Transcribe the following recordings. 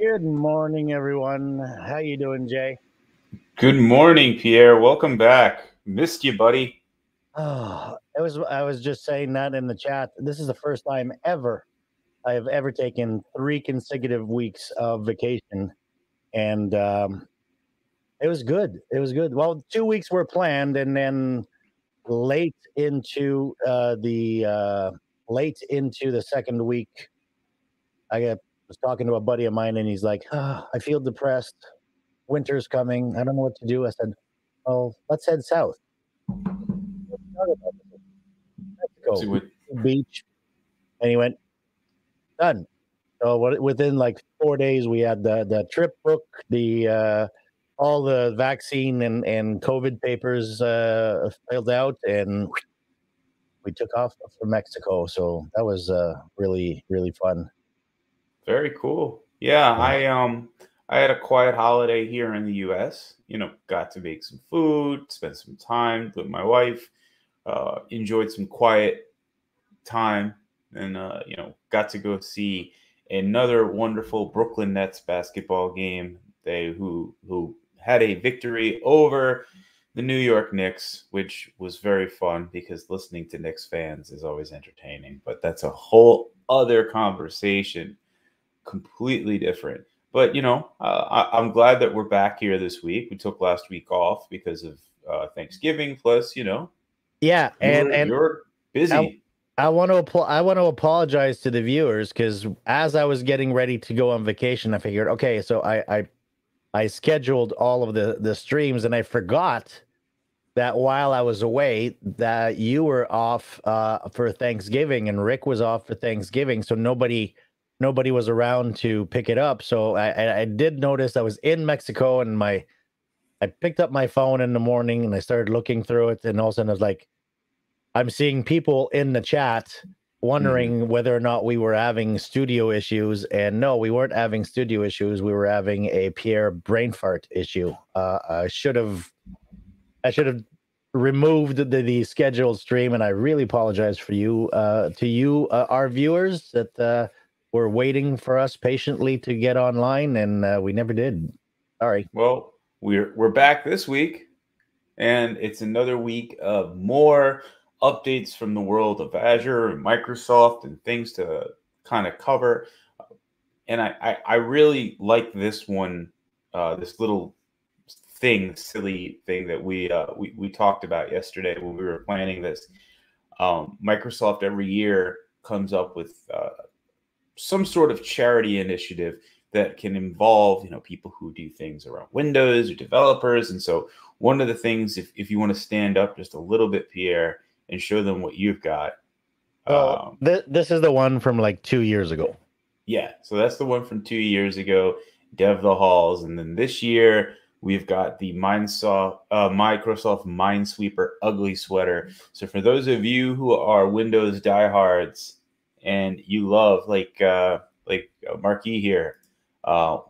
Good morning, everyone. How you doing, Jay? Good morning, Pierre. Welcome back. Missed you, buddy. I was just saying that in the chat. This is the first time ever I have ever taken 3 consecutive weeks of vacation, and it was good. It was good. Well, 2 weeks were planned, and then late into the second week, was talking to a buddy of mine, and he's like, "I feel depressed. Winter's coming. I don't know what to do." I said, "Oh, let's head south. See Mexico, what? beach." And he went, "Done." So within like 4 days, we had the trip booked, the all the vaccine and COVID papers filled out, and we took off for Mexico. So that was really really fun. Very cool. Yeah, I had a quiet holiday here in the U.S. Got to make some food, spend some time with my wife, enjoyed some quiet time, and got to go see another wonderful Brooklyn Nets basketball game. Who had a victory over the New York Knicks, which was very fun because listening to Knicks fans is always entertaining. But that's a whole other conversation, completely different. But I'm glad that we're back here this week. We took last week off because of Thanksgiving. Plus, Yeah, you're I, busy. I want to apologize to the viewers because as I was getting ready to go on vacation, I figured, okay, so I scheduled all of the streams, and I forgot that while I was away, that you were off for Thanksgiving and Rick was off for Thanksgiving, so nobody was around to pick it up. So I did notice I was in Mexico, and I picked up my phone in the morning and I started looking through it, and all of a sudden I was like, I'm seeing people in the chat Mhm. wondering whether or not we were having studio issues, and no, we weren't having studio issues. We were having a Pierre brain fart issue. I should have removed the scheduled stream, and I really apologize for you to you our viewers that were waiting for us patiently to get online, and we never did. Sorry. Well, we're back this week, and it's another week of more updates from the world of Azure and Microsoft and things to kind of cover. And I really like this one, this little silly thing that we talked about yesterday when we were planning this. Microsoft every year comes up with some sort of charity initiative that can involve people who do things around Windows or developers. And so one of the things, if you want to stand up just a little bit, Pierre, and show them what you've got. So um, this is the one from like 2 years ago. yeah, so that's the one from 2 years ago, Dev the Halls. And then this year we've got the Microsoft Minesweeper Ugly Sweater. So for those of you who are Windows diehards and you love Marquis here,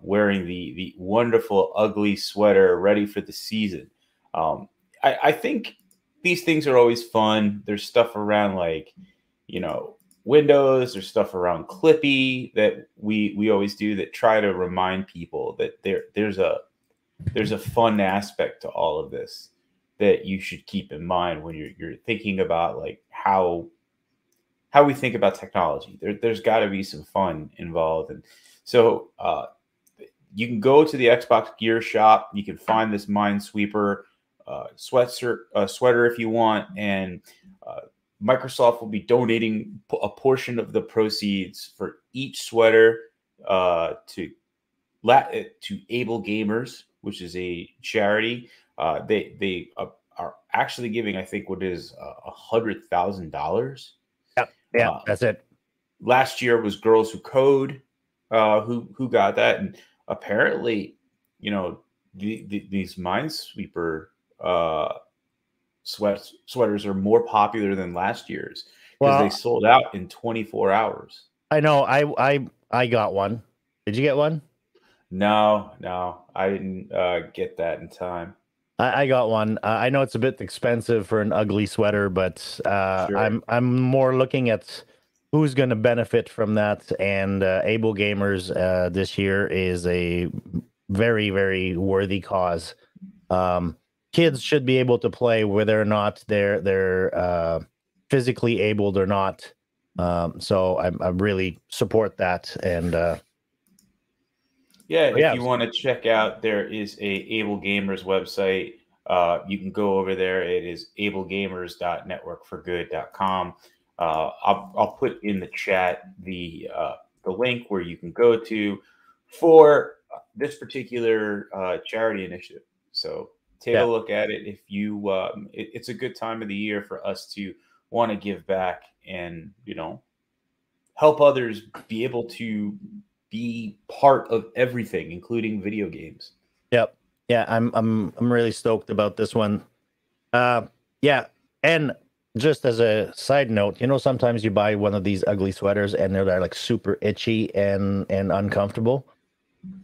wearing the wonderful ugly sweater ready for the season. I think these things are always fun. There's stuff around you know Windows. There's stuff around Clippy that we always do that try to remind people that there's a fun aspect to all of this that you should keep in mind when you're thinking about like how we think about technology. There's got to be some fun involved. And so you can go to the Xbox Gear Shop. You can find this Minesweeper sweater if you want. And Microsoft will be donating a portion of the proceeds for each sweater to Able Gamers, which is a charity. They are actually giving, I think, what is $100,000. Yeah, that's it. Last year was Girls Who Code, who got that, and apparently, these Minesweeper sweaters are more popular than last year's because they Well, sold out in 24 hours. I know. I got one. Did you get one? No, I didn't get that in time. I got one. I know it's a bit expensive for an ugly sweater, but Sure. I'm more looking at who's going to benefit from that. And Able Gamers this year is a very, very worthy cause. Kids should be able to play whether or not they're physically abled or not. So I really support that. And Yeah, if yeah, you want to check out, there is a Able Gamers website. You can go over there. It is ablegamers.networkforgood.com. I'll put in the chat the link where you can go to for this particular charity initiative. So take a yeah, look at it. If you, it's a good time of the year for us to want to give back and help others be able to be part of everything, including video games. yep, yeah. I'm really stoked about this one. Uh, yeah, and just as a side note, sometimes you buy one of these ugly sweaters and they're like super itchy and uncomfortable.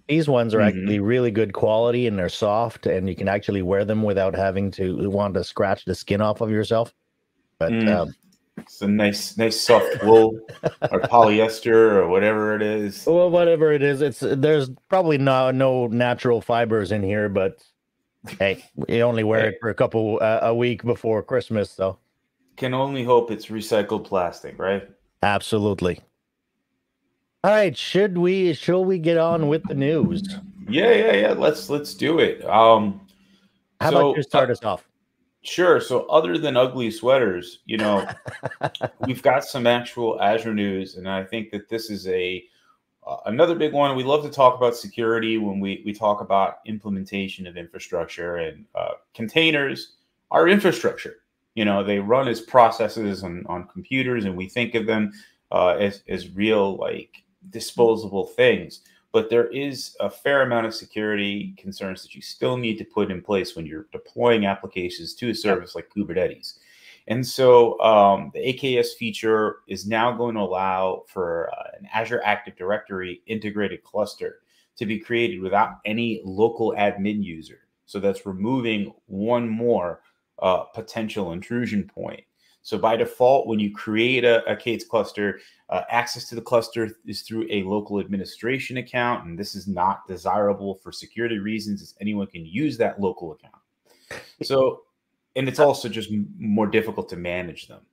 These ones are actually Mm-hmm. really good quality and they're soft and you can actually wear them without having to want to scratch the skin off of yourself. But It's a nice soft wool or polyester or whatever it is. well, whatever it is, there's probably no natural fibers in here, but hey, you only wear Hey, it for a week before Christmas, so can only hope it's recycled plastic, right? absolutely. All right, shall we get on with the news? Yeah. Let's do it. How about you So start us off? sure. So other than ugly sweaters, we've got some actual Azure news, and I think that this is another big one. We love to talk about security when we talk about implementation of infrastructure and containers. Our infrastructure, they run as processes on computers, and we think of them as real, like disposable things. But there is a fair amount of security concerns that you still need to put in place when you're deploying applications to a Yep. service like Kubernetes. And so the AKS feature is now going to allow for an Azure Active Directory integrated cluster to be created without any local admin user. So that's removing one more potential intrusion point. So by default, when you create a K8s cluster, access to the cluster is through a local administration account, and this is not desirable for security reasons, as anyone can use that local account. So, and it's also just more difficult to manage them.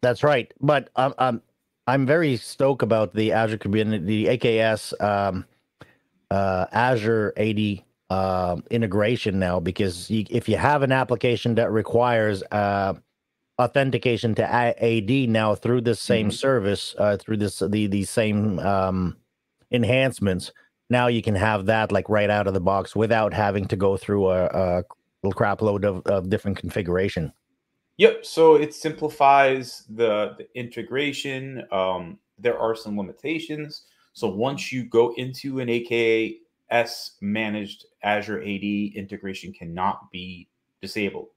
That's right. But I'm very stoked about the Azure community, the AKS Azure AD integration now, because if you have an application that requires authentication to AD now through this same Mhm. service, through the same enhancements, now you can have that like right out of the box without having to go through a crap load of different configuration. Yep. So it simplifies the integration. There are some limitations. So once you go into an AKS managed Azure AD, integration cannot be disabled.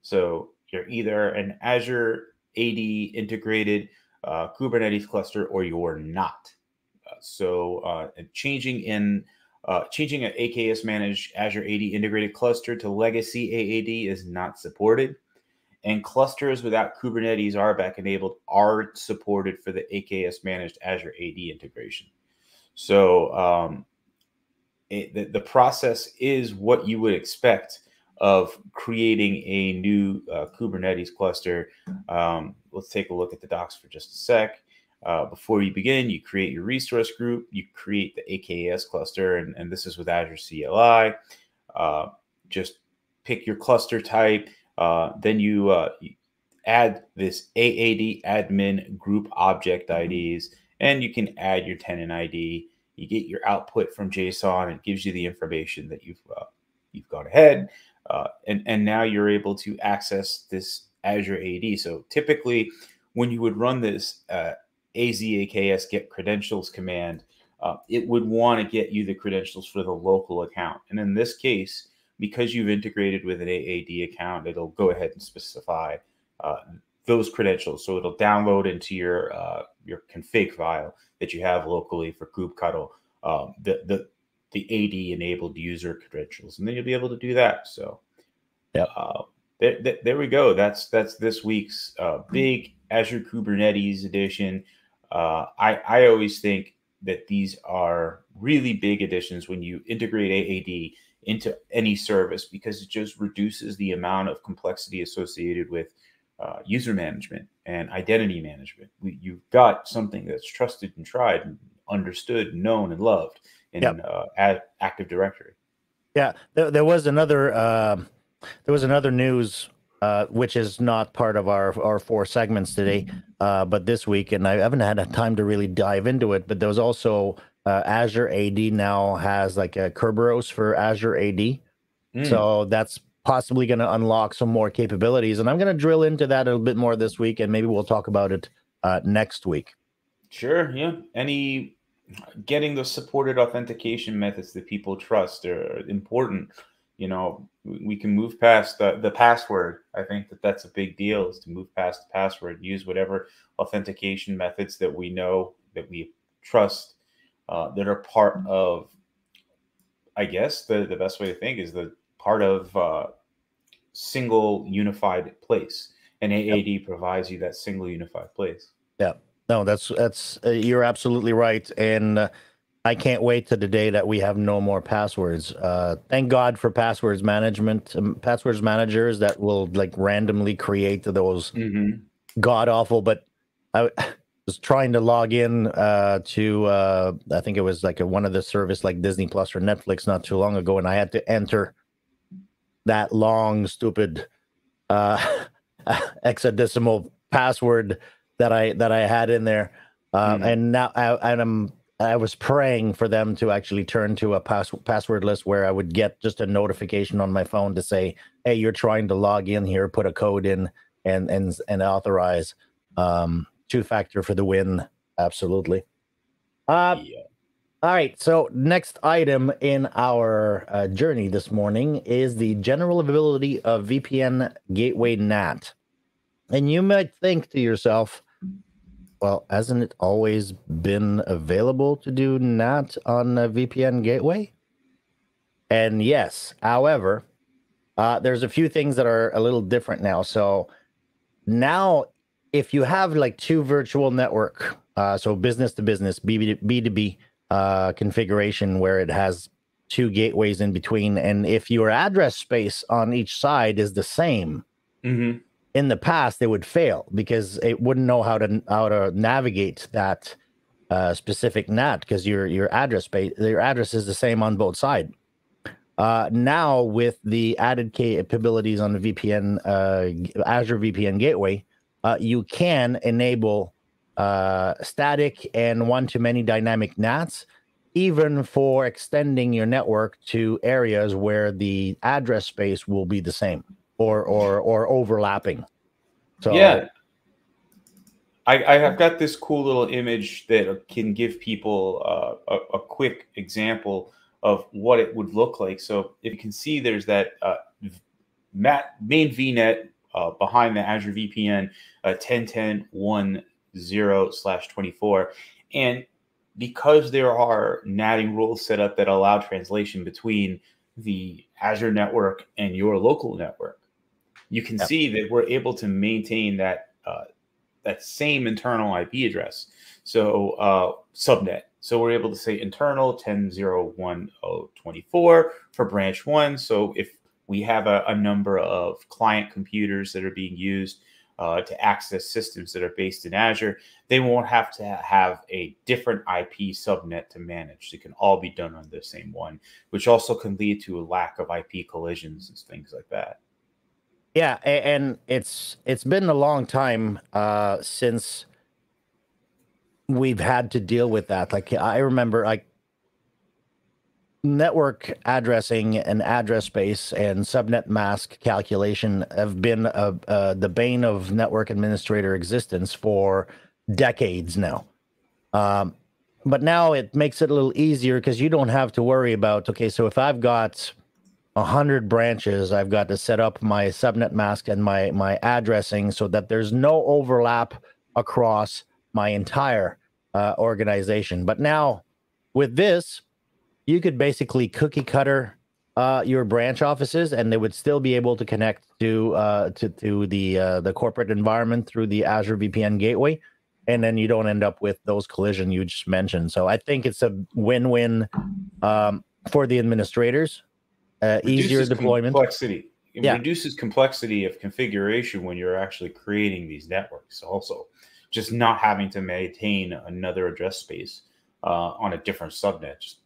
So you're either an Azure AD integrated Kubernetes cluster or you're not. Changing an AKS managed Azure AD integrated cluster to legacy AAD is not supported. And clusters without Kubernetes RBAC enabled are supported for the AKS managed Azure AD integration. So the process is what you would expect of creating a new Kubernetes cluster. Let's take a look at the docs for just a sec. Before you begin, you create your resource group, you create the AKS cluster, and this is with Azure CLI. Just pick your cluster type. Then you add this AAD admin group object IDs, and you can add your tenant ID. You get your output from JSON. It gives you the information that you've gone ahead, and now you're able to access this Azure AD. So typically, when you would run this AZAKS get credentials command, it would want to get you the credentials for the local account. And in this case, because you've integrated with an AAD account, it'll go ahead and specify those credentials. So it'll download into your config file that you have locally for kubectl the AD enabled user credentials, and then you'll be able to do that. So Yep. there we go. That's this week's big Azure Kubernetes edition. I always think that these are really big additions when you integrate AAD into any service, because it just reduces the amount of complexity associated with user management and identity management. You've got something that's trusted and tried and understood, known and loved in Yep. Active Directory. Yeah, there was another news, which is not part of our four segments today, but this week, and I haven't had time to really dive into it. But there was also Azure AD now has like a Kerberos for Azure AD, so that's possibly going to unlock some more capabilities, and I'm going to drill into that a little bit more this week, and maybe we'll talk about it next week. Sure, yeah. Getting the supported authentication methods that people trust are important. We can move past the password. I think that's a big deal, is to move past the password, use whatever authentication methods that we know, that we trust, that are part of, I guess the best way to think is the part of single unified place. And AAD provides you that single unified place. Yeah, no, that's you're absolutely right, and I can't wait to the day that we have no more passwords. Thank God for passwords management, passwords managers that will like randomly create those god awful. But I was trying to log in to I think it was like one of the service like Disney Plus or Netflix not too long ago, and I had to enter that long stupid hexadecimal password that I had in there, and now I was praying for them to actually turn to a password list where I would get just a notification on my phone to say, "Hey, you're trying to log in here. Put a code in and authorize." Two-factor for the win. Absolutely. Yeah. All right. So next item in our journey this morning is the general availability of VPN Gateway NAT. And you might think to yourself, well, hasn't it always been available to do NAT on a VPN gateway? And yes, however, there's a few things that are a little different now. So now, if you have like two virtual network, so business to business, B2B configuration where it has two gateways in between, and if your address space on each side is the same, in the past, it would fail because it wouldn't know how to navigate that specific NAT because your address is the same on both sides. Now, with the added capabilities on the VPN, Azure VPN Gateway, you can enable static and one-to-many dynamic NATs, even for extending your network to areas where the address space will be the same or overlapping. So yeah, I have got this cool little image that can give people a quick example of what it would look like. So if you can see, there's that main VNet behind the Azure VPN 10.10.10/24, and because there are natting rules set up that allow translation between the Azure network and your local network, you can see that we're able to maintain that that same internal IP address. So subnet. So we're able to say internal 10.0.10.24 for branch 1. So if we have a number of client computers that are being used to access systems that are based in Azure, they won't have to have a different IP subnet to manage. It can all be done on the same one, which also can lead to a lack of IP collisions and things like that. Yeah, and it's been a long time since we've had to deal with that. Like I remember, like network addressing and address space and subnet mask calculation have been the bane of network administrator existence for decades now. But now it makes it a little easier because you don't have to worry about, okay, so if I've got 100 branches, I've got to set up my subnet mask and my addressing so that there's no overlap across my entire organization. But now with this, you could basically cookie cutter your branch offices, and they would still be able to connect to the corporate environment through the Azure VPN gateway. and then you don't end up with those collision you just mentioned. So I think it's a win-win for the administrators. Easier Reduces deployment. complexity. It Yeah, reduces complexity of configuration when you're actually creating these networks. Also, just not having to maintain another address space on a different subnet just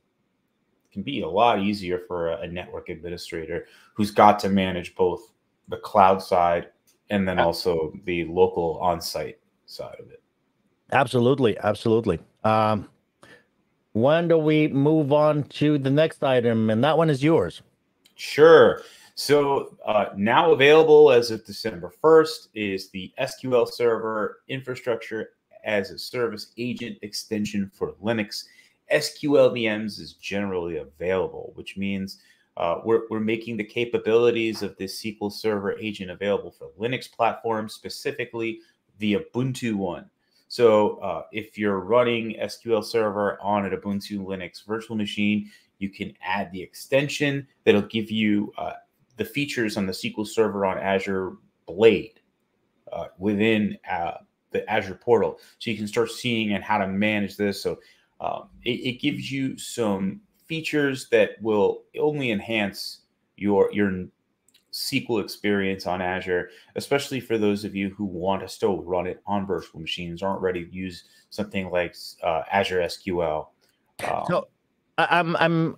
can be a lot easier for a network administrator who's got to manage both the cloud side and then also the local on-site side of it. absolutely, absolutely. When do we move on to the next item? And that one is yours. Sure. So now available as of December 1st is the SQL Server Infrastructure as a Service Agent extension for Linux. SQL VMs is generally available, which means we're making the capabilities of this SQL Server agent available for Linux platforms, specifically the Ubuntu one. So if you're running SQL Server on an Ubuntu Linux virtual machine, you can add the extension that'll give you the features on the SQL Server on Azure Blade within the Azure portal. So you can start seeing and how to manage this. So it gives you some features that will only enhance your SQL experience on Azure, especially for those of you who want to still run it on virtual machines, aren't ready to use something like Azure SQL. So I'm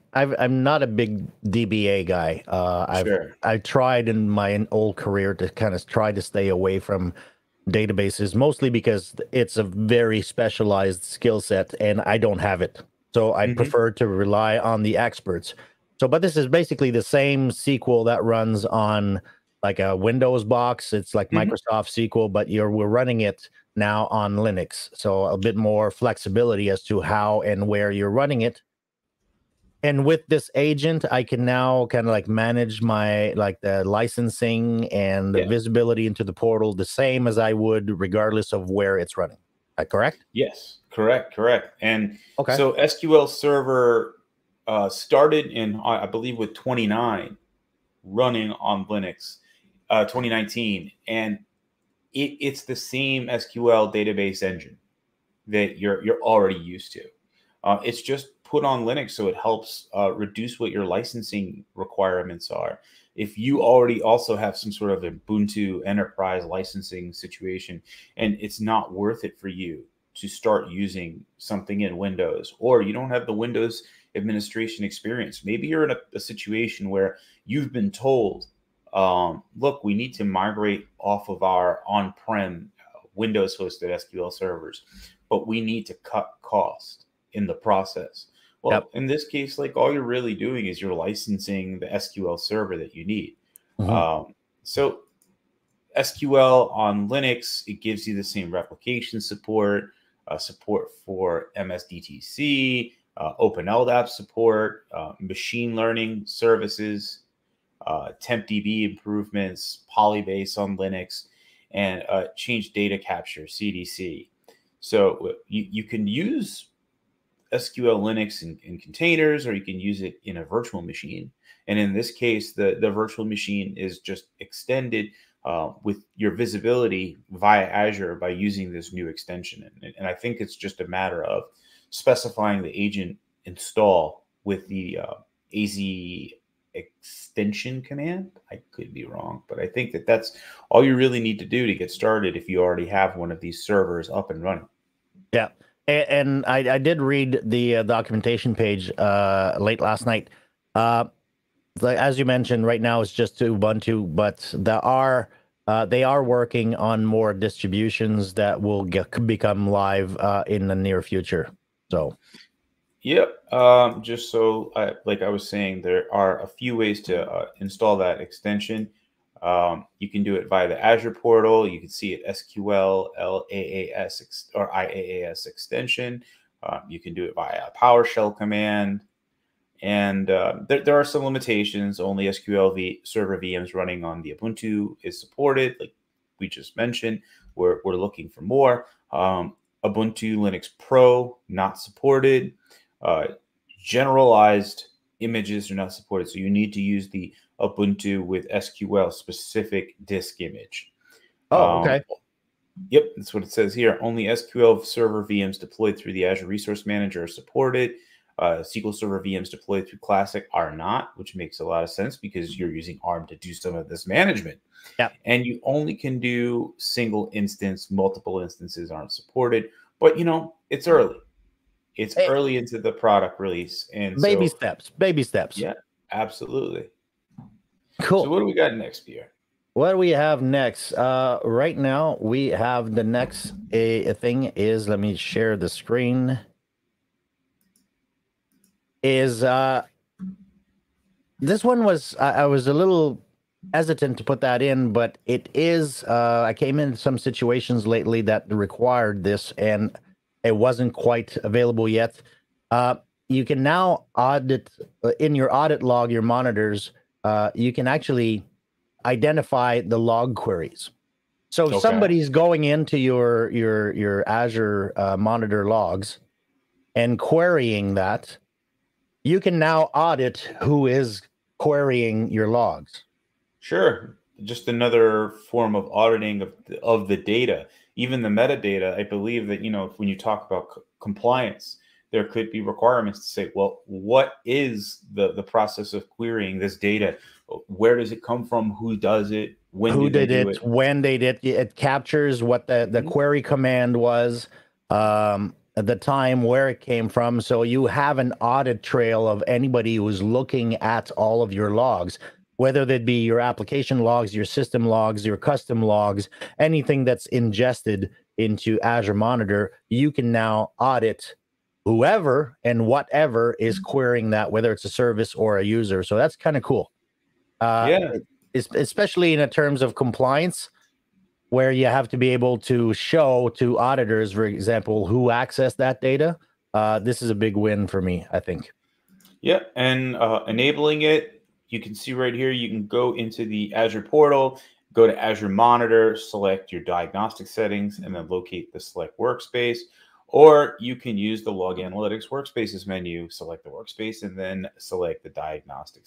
not a big DBA guy. Sure. I've tried in my old career to kind of try to stay away from databases, mostly because it's a very specialized skill set and I don't have it. So I prefer to rely on the experts. So, but this is basically the same SQL that runs on like a Windows box. It's like Microsoft SQL, but we're running it now on Linux. So a bit more flexibility as to how and where you're running it. And with this agent, I can now kind of like manage my like the licensing and the Yeah. visibility into the portal the same as I would regardless of where it's running. Correct? Yes, correct. And Okay. so SQL Server started in, I believe, with 29 running on Linux, 2019, and it's the same SQL database engine that you're already used to. It's just put on Linux, so it helps reduce what your licensing requirements are. If you already also have some sort of Ubuntu enterprise licensing situation, and it's not worth it for you to start using something in Windows, or you don't have the Windows administration experience, maybe you're in a situation where you've been told, look, we need to migrate off of our on-prem Windows hosted SQL servers, but we need to cut cost in the process. Well, in this case, like all you're really doing is you're licensing the SQL server that you need. So SQL on Linux, it gives you the same replication support, support for MSDTC, Open LDAP support, machine learning services, TempDB improvements, Polybase on Linux, and change data capture, CDC. So you can use SQL Linux in containers, or you can use it in a virtual machine. And in this case, the virtual machine is just extended with your visibility via Azure by using this new extension. And I think it's just a matter of specifying the agent install with the AZ extension command. I could be wrong, but I think that's all you really need to do to get started if you already have one of these servers up and running. Yeah. And I did read the documentation page late last night. As you mentioned, right now it's just Ubuntu, but they are working on more distributions that will become live in the near future. So, yep. Just so, like I was saying, there are a few ways to install that extension. You can do it via the Azure portal. You can see it SQL LAAS or IaaS extension. You can do it via a PowerShell command. And there are some limitations. Only SQL Server VMs running on the Ubuntu is supported, like we just mentioned. We're looking for more. Ubuntu Linux Pro, not supported. Generalized images are not supported. So you need to use the Ubuntu with SQL specific disk image. oh, okay. Yep, that's what it says here. Only SQL Server VMs deployed through the Azure Resource Manager are supported. SQL Server VMs deployed through Classic are not, which makes a lot of sense because you're using ARM to do some of this management. Yeah. And you only can do single instance, multiple instances aren't supported. But, you know, it's early. It's early into the product release. And baby so, steps, baby steps. yeah, absolutely. Cool. So what do we got next, Pierre? What do we have next? Right now, we have the next thing is, let me share the screen, is this one was, I was a little hesitant to put that in, but it is, I came in some situations lately that required this, and it wasn't quite available yet. You can now audit, in your audit log, your monitors, you can actually identify the log queries. So if somebody's going into your Azure monitor logs and querying that, you can now audit who is querying your logs. Sure. Just another form of auditing of the data, even the metadata. I believe that, you know, when you talk about compliance, there could be requirements to say, well, what is the process of querying this data? Where does it come from? Who does it? When Who do they did do it? When they did it? It captures what the query command was, at the time, where it came from. So you have an audit trail of anybody who's looking at all of your logs, whether that be your application logs, your system logs, your custom logs, anything that's ingested into Azure Monitor. You can now audit whoever and whatever is querying that, whether it's a service or a user. So that's kind of cool. Yeah. Especially in terms of compliance, where you have to be able to show to auditors, for example, who accessed that data. This is a big win for me, I think. Yeah, and enabling it, you can see right here, you can go into the Azure portal, go to Azure Monitor, select your diagnostic settings, and then locate the select workspace. Or you can use the Log Analytics Workspaces menu, select the workspace, and then select the diagnostic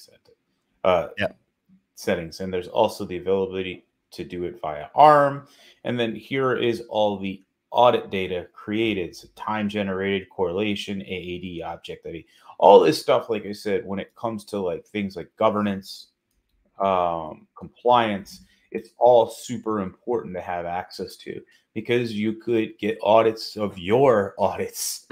settings. And there's also the availability to do it via ARM. And then here is all the audit data created. So time generated, correlation, AAD, object ID, all this stuff. Like I said, when it comes to like things like governance, compliance, it's all super important to have access to, because you could get audits of your audits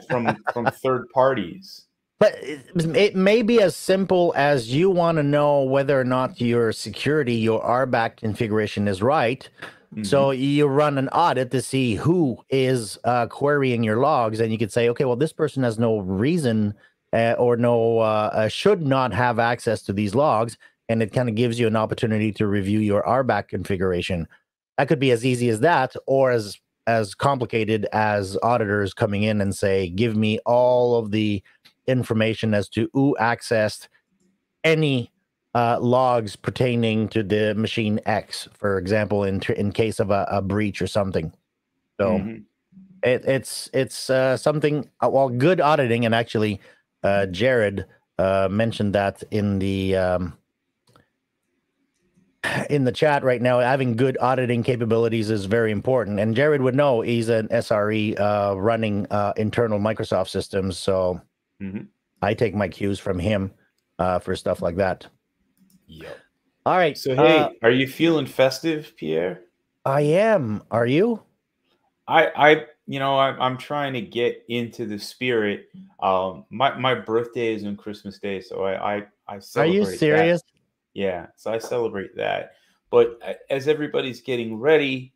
from third parties. But it may be as simple as you want to know whether or not your security, your RBAC configuration is right. So you run an audit to see who is querying your logs, and you could say, okay, well, this person has no reason or no should not have access to these logs, and it kind of gives you an opportunity to review your RBAC configuration. That could be as easy as that, or as complicated as auditors coming in and say, give me all of the information as to who accessed any logs pertaining to the machine X, for example, in case of a breach or something. So it's something, well, good auditing. And actually, Jared mentioned that in the chat right now. Having good auditing capabilities is very important, and Jared would know. He's an SRE running internal Microsoft systems, so I take my cues from him for stuff like that. Yep. All right. So, hey, are you feeling festive, Pierre? I am. Are you? I'm trying to get into the spirit. My birthday is on Christmas Day, so I celebrate. Are you serious? That. Yeah, so I celebrate that. But as everybody's getting ready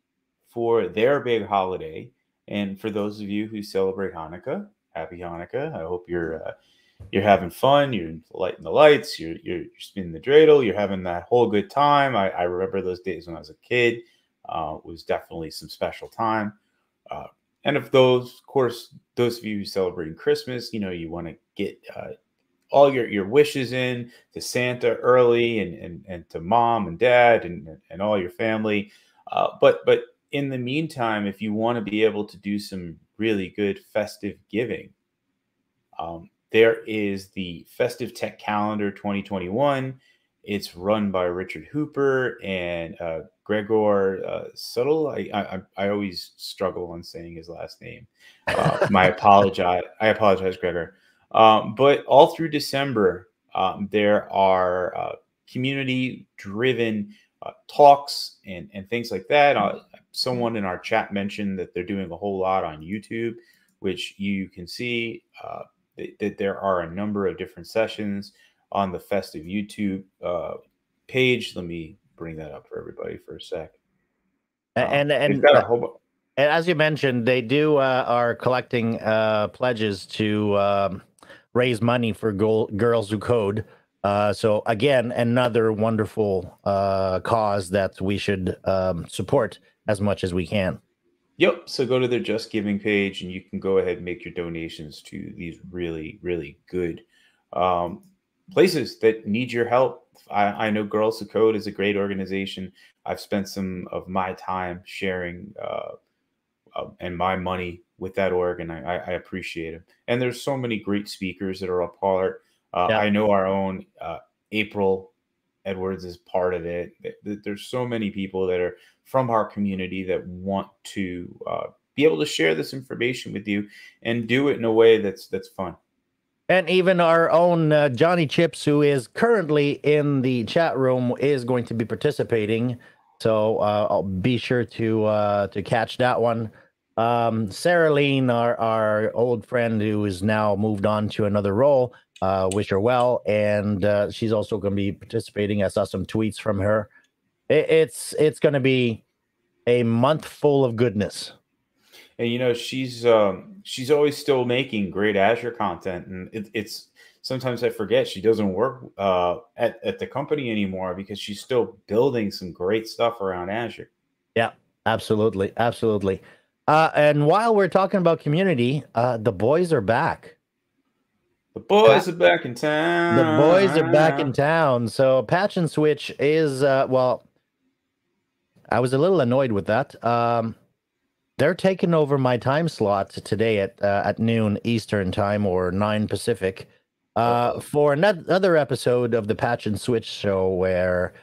for their big holiday, and for those of you who celebrate Hanukkah, happy Hanukkah! I hope you're having fun. You're lighting the lights. You're spinning the dreidel. You're having that whole good time. I remember those days when I was a kid. It was definitely some special time. And of course, those of you who celebrating Christmas, you want to get all your wishes in to Santa early, and to mom and dad and all your family. But in the meantime, if you want to be able to do some really good festive giving, there is the Festive Tech Calendar 2021. It's run by Richard Hooper and Gregor Subtle. I always struggle on saying his last name. I apologize, Gregor. But all through December, there are community-driven talks and things like that. Someone in our chat mentioned that they're doing a whole lot on YouTube, which you can see that there are a number of different sessions on the Festive YouTube page. Let me bring that up for everybody for a sec. And they've got a whole and as you mentioned, they are collecting pledges to raise money for Girls Who Code. So again, another wonderful cause that we should support as much as we can. Yep. So go to their Just Giving page, and you can go ahead and make your donations to these really, really good places that need your help. I know Girls Who Code is a great organization. I've spent some of my time sharing and my money with that org, and I appreciate it. And there's so many great speakers that are a part. I know our own April Edwards is part of it. There's so many people that are from our community that want to be able to share this information with you and do it in a way that's fun. And even our own Johnny Chips, who is currently in the chat room, is going to be participating. So I'll be sure to catch that one. Sarah Lean, our old friend who is now moved on to another role, wish her well. And she's also going to be participating. I saw some tweets from her. It's going to be a month full of goodness. And you know, she's always still making great Azure content, and it's sometimes I forget she doesn't work at the company anymore because she's still building some great stuff around Azure. Yeah, absolutely, absolutely. And while we're talking about community, the boys are back. The boys are back in town. The boys are back in town. So Patch and Switch is well, I was a little annoyed with that. They're taking over my time slot today at noon Eastern time or 9 Pacific for another episode of the Patch and Switch show where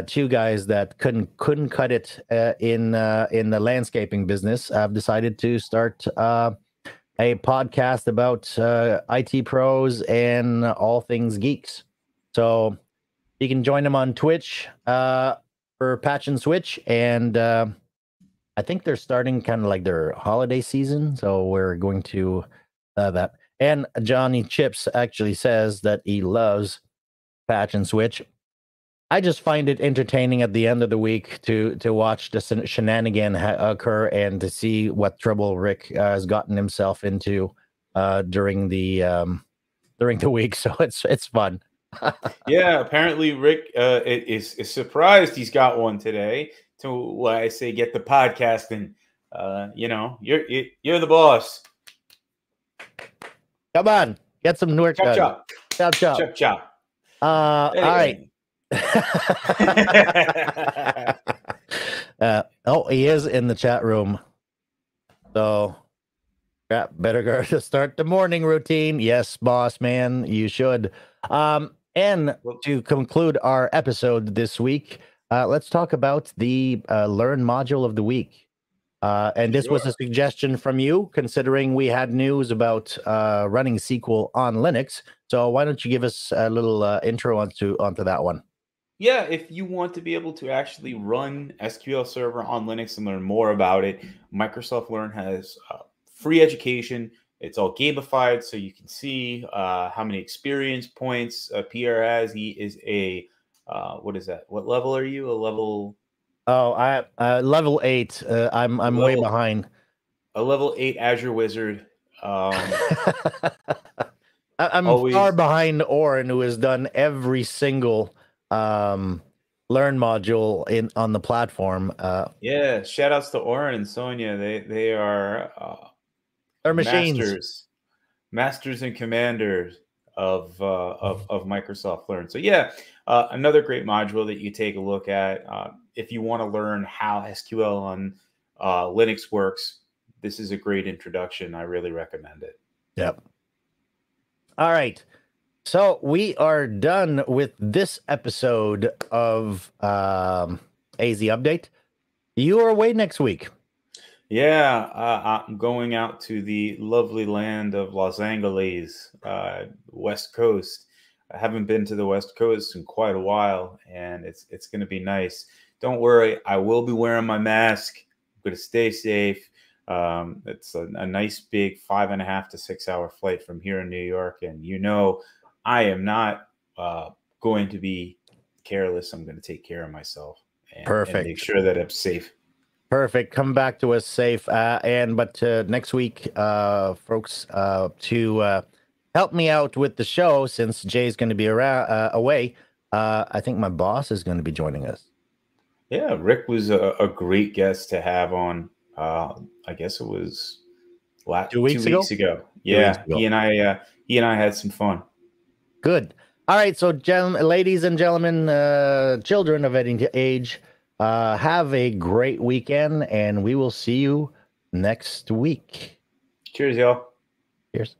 two guys that couldn't cut it in the landscaping business have decided to start a podcast about IT pros and all things geeks. So you can join them on Twitch for Patch and Switch, and I think they're starting kind of like their holiday season, so we're going to that. And Johnny Chips actually says that he loves Patch and Switch. I just find it entertaining at the end of the week to watch the shenanigan occur and to see what trouble Rick has gotten himself into during the week. So it's fun. Yeah, apparently Rick is surprised he's got one today. To what I say, get the podcasting. You know, you're the boss. Come on, get some work done. Chop chop chop chop chop. Anyway. All right. Oh, he is in the chat room. So, yeah, better go to start the morning routine. Yes, boss man, you should. And to conclude our episode this week, let's talk about the Learn module of the week. And this was a suggestion from you, considering we had news about running SQL on Linux. So why don't you give us a little intro onto that one? Yeah, if you want to be able to actually run SQL Server on Linux and learn more about it, Microsoft Learn has free education. It's all gamified, so you can see how many experience points Pierre has. He is a what is that? What level are you? A level? Oh, I level 8. I'm way behind. A level 8 Azure wizard. I'm far behind Oren, who has done every single Learn module on the platform. Yeah, shout outs to Oren and Sonia. They are they're machines. Masters and commanders of Microsoft Learn. So yeah, another great module that you take a look at if you want to learn how SQL on Linux works. This is a great introduction. I really recommend it. Yep. All right. So we are done with this episode of AZ Update. You are away next week. Yeah, I'm going out to the lovely land of Los Angeles, West Coast. I haven't been to the West Coast in quite a while, and it's going to be nice. Don't worry, I will be wearing my mask. I'm going to stay safe. It's a nice big 5.5 to 6 hour flight from here in New York, and I am not going to be careless. I'm going to take care of myself and make Perfect. sure that I'm safe. Perfect. Come back to us safe. But next week, folks, to help me out with the show, since Jay's going to be away, I think my boss is going to be joining us. Yeah, Rick was a great guest to have on. I guess it was 2 weeks 2 weeks ago. ago. 2 weeks Yeah, ago. he and I had some fun. Good. All right. So, ladies and gentlemen, children of any age, have a great weekend, and we will see you next week. Cheers, y'all. Cheers.